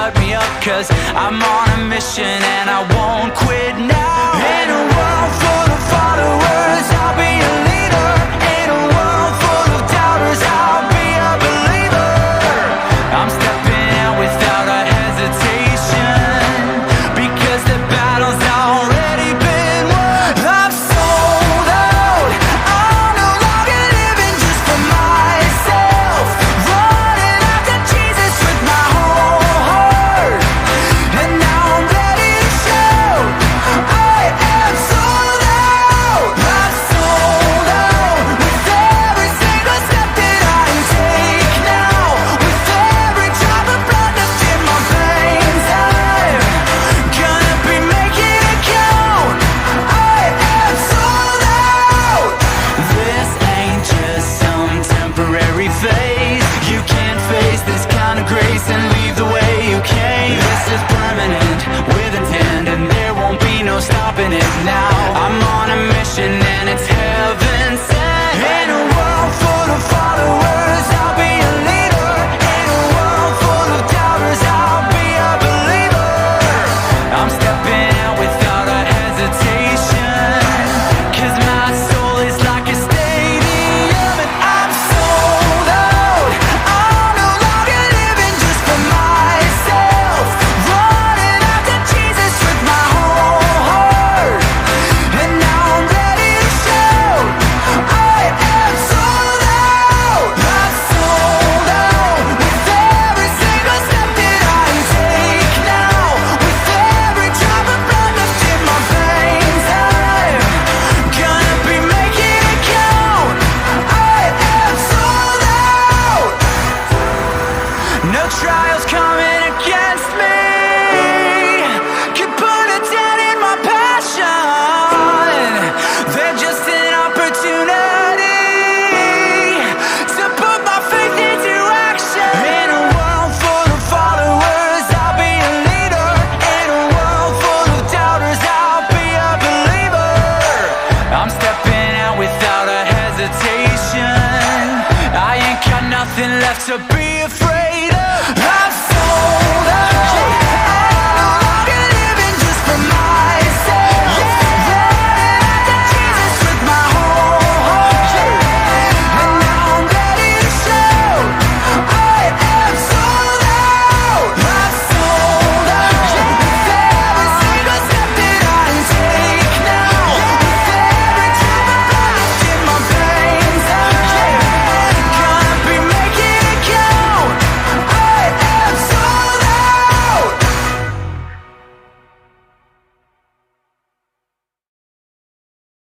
shut me up, 'cause I'm on a mission and I won't quit now. In a world full of followers, I'll be a leader. In a world full of doubters, I'll be a believer. I'm stepping out without a hesitation, because the battle's already been won. I'm sold out. I'm no longer living just for myself, running after Jesus with my whole heart. And now I'm ready to shout, I am sold out. I'm sold out with every single step that I take now, with every drop of blood left in my veins. I'm gonna be making it count. I am sold out. This ain't just some temporary phase. You can't face this kind of grace and leave the way you came. This is permanent, with intent, and there won't be no stopping it now. I'm on a mission and it's heaven sent. In a world full of followers, I'll be a leader. In a world full of doubters, I'll be a believer. I'm stepping out without a hesitation, 'cause my soul is like a stadium, and I'm sold out. I'm no longer living just for myself, running after Jesus with my whole heart. And now I'm ready to shout, I am sold out. I'm sold out with every single step that I take now, with every drop of blood left in my veins. I'm gonna be making it count. I am sold out. No trials coming against me can put a dent in my passion. They're just an opportunity to put my faith into action. In a world full of followers, I'll be a leader. In a world full of doubters, I'll be a believer. I'm stepping out without a hesitation. I ain't got nothing left to be